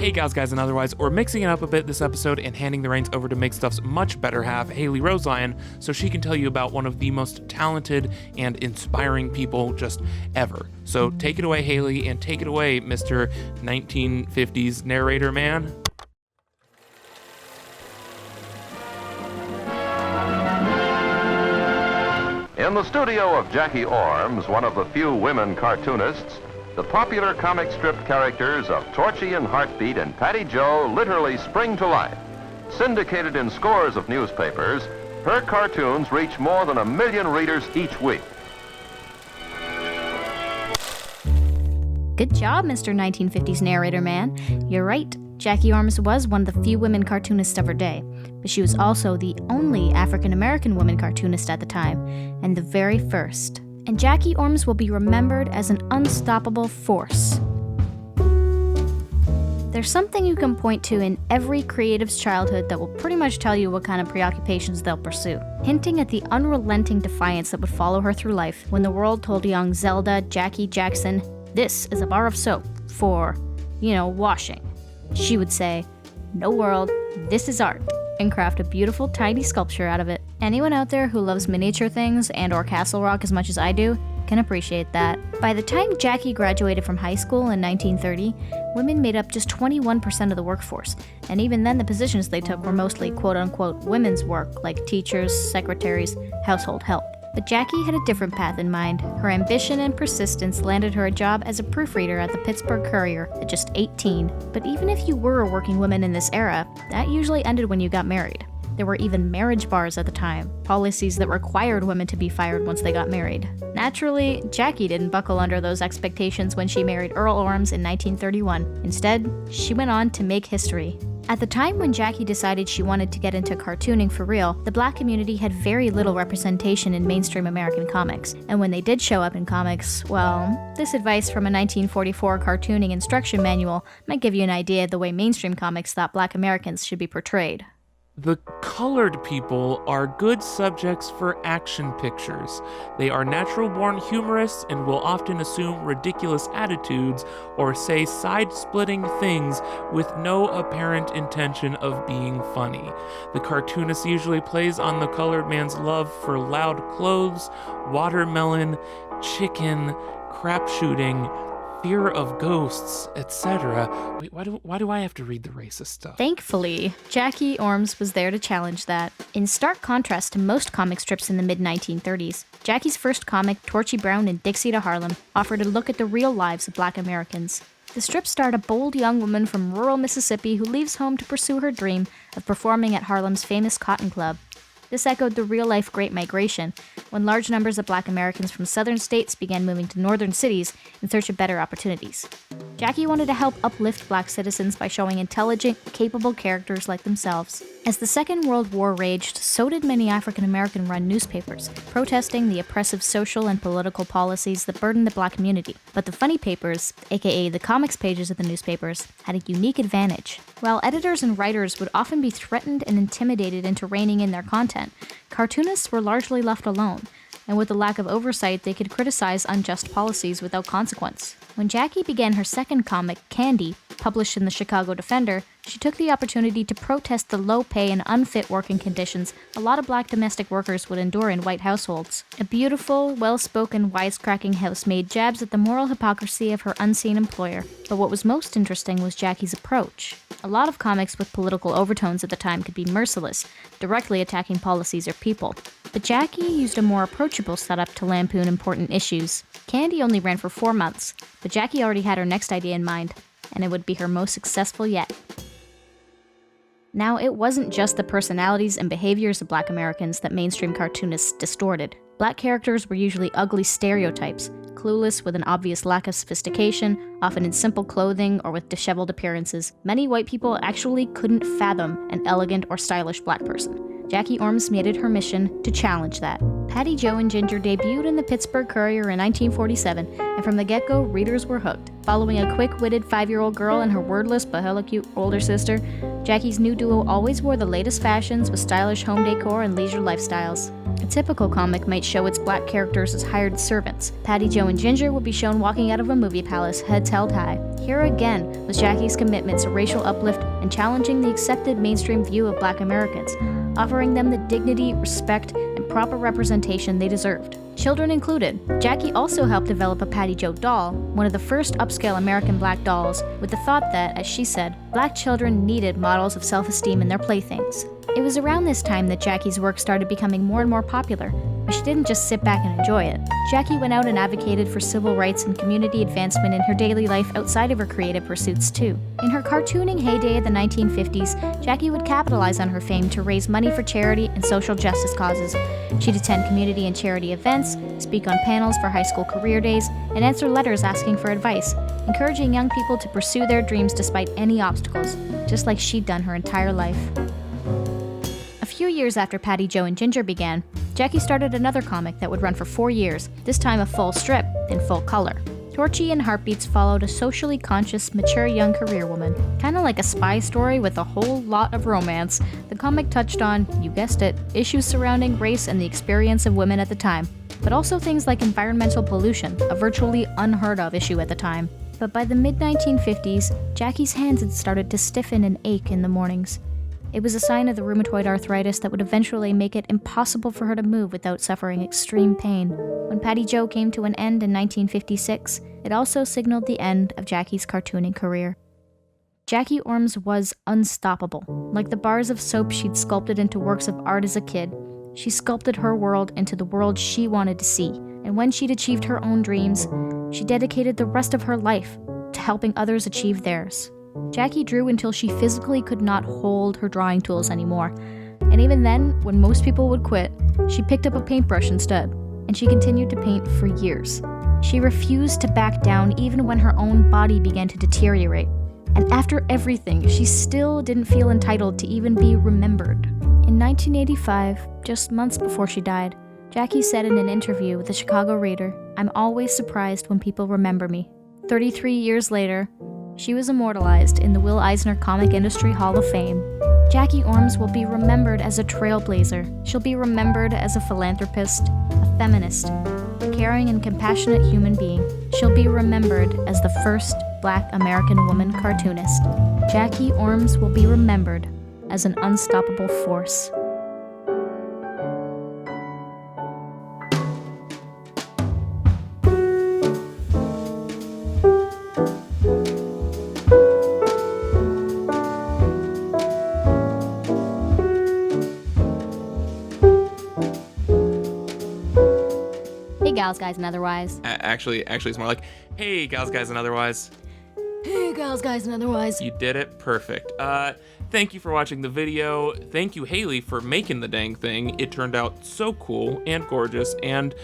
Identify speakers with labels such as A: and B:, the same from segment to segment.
A: Hey gals, guys, and otherwise, we're mixing it up a bit this episode and handing the reins over to Make Stuff's much better half, Haley Roselion, so she can tell you about one of the most talented and inspiring people just ever. So take it away, Haley, and take it away, Mr. 1950s narrator man.
B: In the studio of Jackie Ormes, one of the few women cartoonists, the popular comic strip characters of Torchy and Heartbeat and Patty Joe literally spring to life. Syndicated in scores of newspapers, her cartoons reach more than 1 million readers each week.
C: Good job, Mr. 1950s narrator man. You're right. Jackie Ormes was one of the few women cartoonists of her day, but she was also the only African-American woman cartoonist at the time, and the very first. And Jackie Ormes will be remembered as an unstoppable force. There's something you can point to in every creative's childhood that will pretty much tell you what kind of preoccupations they'll pursue, hinting at the unrelenting defiance that would follow her through life when the world told young Zelda Jackie Jackson, "This is a bar of soap for, washing." She would say, "No world, this is art," and craft a beautiful tiny sculpture out of it. Anyone out there who loves miniature things and or Castle Rock as much as I do can appreciate that. By the time Jackie graduated from high school in 1930, women made up just 21% of the workforce, and even then the positions they took were mostly quote-unquote women's work, like teachers, secretaries, household help. But Jackie had a different path in mind. Her ambition and persistence landed her a job as a proofreader at the Pittsburgh Courier at just 18. But even if you were a working woman in this era, that usually ended when you got married. There were even marriage bars at the time, policies that required women to be fired once they got married. Naturally, Jackie didn't buckle under those expectations when she married Earl Ormes in 1931. Instead, she went on to make history. At the time when Jackie decided she wanted to get into cartooning for real, the black community had very little representation in mainstream American comics. And when they did show up in comics, well, this advice from a 1944 cartooning instruction manual might give you an idea of the way mainstream comics thought black Americans should be portrayed.
A: The colored people are good subjects for action pictures. They are natural-born humorists and will often assume ridiculous attitudes or say side-splitting things with no apparent intention of being funny. The cartoonist usually plays on the colored man's love for loud clothes, watermelon, chicken, crap shooting, fear of ghosts, etc. Wait, why do I have to read the racist stuff?
C: Thankfully, Jackie Ormes was there to challenge that. In stark contrast to most comic strips in the mid-1930s, Jackie's first comic, Torchy Brown and Dixie to Harlem, offered a look at the real lives of black Americans. The strip starred a bold young woman from rural Mississippi who leaves home to pursue her dream of performing at Harlem's famous Cotton Club. This echoed the real-life Great Migration, when large numbers of black Americans from southern states began moving to northern cities in search of better opportunities. Jackie wanted to help uplift black citizens by showing intelligent, capable characters like themselves. As the Second World War raged, so did many African-American-run newspapers, protesting the oppressive social and political policies that burdened the black community. But the funny papers, aka the comics pages of the newspapers, had a unique advantage. While editors and writers would often be threatened and intimidated into reining in their content, cartoonists were largely left alone, and with a lack of oversight, they could criticize unjust policies without consequence. When Jackie began her second comic, Candy, published in the Chicago Defender, she took the opportunity to protest the low pay and unfit working conditions a lot of black domestic workers would endure in white households. A beautiful, well-spoken, wisecracking housemaid jabs at the moral hypocrisy of her unseen employer. But what was most interesting was Jackie's approach. A lot of comics with political overtones at the time could be merciless, directly attacking policies or people. But Jackie used a more approachable setup to lampoon important issues. Candy only ran for 4 months, but Jackie already had her next idea in mind, and it would be her most successful yet. Now, it wasn't just the personalities and behaviors of black Americans that mainstream cartoonists distorted. Black characters were usually ugly stereotypes, clueless with an obvious lack of sophistication, often in simple clothing or with disheveled appearances. Many white people actually couldn't fathom an elegant or stylish black person. Jackie Ormes made it her mission to challenge that. Patty Joe and Ginger debuted in the Pittsburgh Courier in 1947, and from the get-go, readers were hooked. Following a quick-witted 5-year-old girl and her wordless but hella cute older sister, Jackie's new duo always wore the latest fashions with stylish home decor and leisure lifestyles. A typical comic might show its black characters as hired servants. Patty, Joe, and Ginger would be shown walking out of a movie palace, heads held high. Here again was Jackie's commitment to racial uplift and challenging the accepted mainstream view of black Americans, offering them the dignity, respect, and proper representation they deserved. Children included. Jackie also helped develop a Patty Joe doll, one of the first upscale American black dolls, with the thought that, as she said, black children needed models of self-esteem in their playthings. It was around this time that Jackie's work started becoming more and more popular, but she didn't just sit back and enjoy it. Jackie went out and advocated for civil rights and community advancement in her daily life outside of her creative pursuits too. In her cartooning heyday of the 1950s, Jackie would capitalize on her fame to raise money for charity and social justice causes. She'd attend community and charity events, speak on panels for high school career days, and answer letters asking for advice, encouraging young people to pursue their dreams despite any obstacles, just like she'd done her entire life. A few years after Patty, Joe, and Ginger began, Jackie started another comic that would run for 4 years, this time a full strip, in full color. Torchy and Heartbeats followed a socially conscious, mature young career woman. Kinda like a spy story with a whole lot of romance, the comic touched on, you guessed it, issues surrounding race and the experience of women at the time, but also things like environmental pollution, a virtually unheard of issue at the time. But by the mid-1950s, Jackie's hands had started to stiffen and ache in the mornings. It was a sign of the rheumatoid arthritis that would eventually make it impossible for her to move without suffering extreme pain. When Patty Joe came to an end in 1956, it also signaled the end of Jackie's cartooning career. Jackie Ormes was unstoppable. Like the bars of soap she'd sculpted into works of art as a kid, she sculpted her world into the world she wanted to see. And when she'd achieved her own dreams, she dedicated the rest of her life to helping others achieve theirs. Jackie drew until she physically could not hold her drawing tools anymore. And even then, when most people would quit, she picked up a paintbrush instead, and she continued to paint for years. She refused to back down even when her own body began to deteriorate. And after everything, she still didn't feel entitled to even be remembered. In 1985, just months before she died, Jackie said in an interview with the Chicago Reader, "I'm always surprised when people remember me." 33 years later, she was immortalized in the Will Eisner Comic Industry Hall of Fame. Jackie Ormes will be remembered as a trailblazer. She'll be remembered as a philanthropist, a feminist, a caring and compassionate human being. She'll be remembered as the first Black American woman cartoonist. Jackie Ormes will be remembered as an unstoppable force. Hey gals, guys, and otherwise.
A: Actually, it's more like, hey, gals, guys, and otherwise.
C: Hey gals, guys, and otherwise.
A: You did it. Perfect. Thank you for watching the video. Thank you, Haley, for making the dang thing. It turned out so cool and gorgeous, and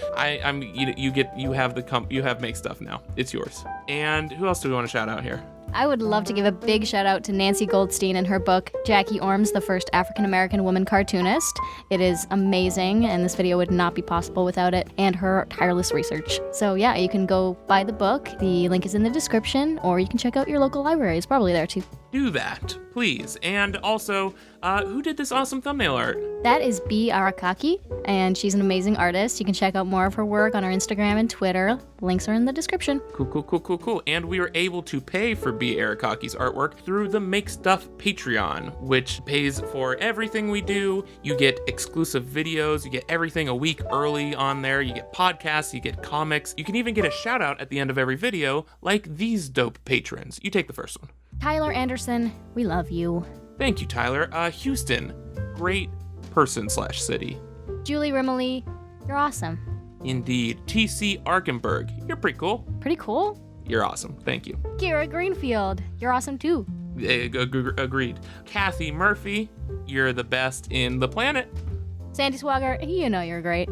A: you have make stuff now. It's yours. And who else do we want to shout out here?
C: I would love to give a big shout out to Nancy Goldstein and her book, Jackie Ormes, the First African-American Woman Cartoonist. It is amazing, and this video would not be possible without it, and her tireless research. So yeah, you can go buy the book. The link is in the description, or you can check out your local library. It's probably there too.
A: Do that, please. And also, who did this awesome thumbnail art?
C: That is B. Arakaki, and she's an amazing artist. You can check out more of her work on her Instagram and Twitter. Links are in the description.
A: Cool. And we were able to pay for B. Arakaki's artwork through the Make Stuff Patreon, which pays for everything we do. You get exclusive videos, you get everything a week early on there, you get podcasts, you get comics. You can even get a shout out at the end of every video, like these dope patrons. You take the first one.
C: Tyler Anderson, we love you.
A: Thank you, Tyler. Houston, great person/city.
C: Julie Rimley, you're awesome.
A: Indeed. TC Arkenberg, you're pretty cool.
C: Pretty cool.
A: You're awesome. Thank you.
C: Kira Greenfield, you're awesome too.
A: Agreed. Kathy Murphy, you're the best in the planet.
C: Sandy Swagger, you know you're great.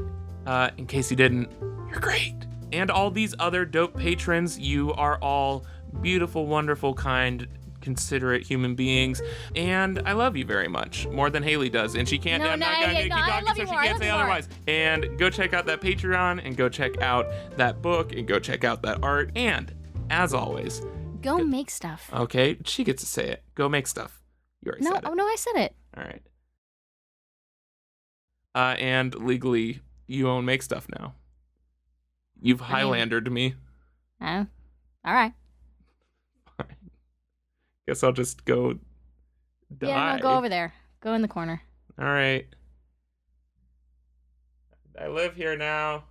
A: In case you didn't, you're great. And all these other dope patrons, you are all beautiful, wonderful, kind, considerate human beings, and I love you very much, more than Haley does, and she can't. I'm not gonna keep talking, so she can't say otherwise. And go check out that Patreon, and go check out that book, and go check out that art, and as always,
C: go make stuff.
A: Okay, she gets to say it. Go make stuff. You already said it.
C: No, I said it.
A: All right. And legally, you own Make Stuff now. You've
C: I mean-
A: Highlandered me.
C: Oh, all right.
A: Guess I'll just go die.
C: Yeah, no, go over there. Go in the corner.
A: All right. I live here now.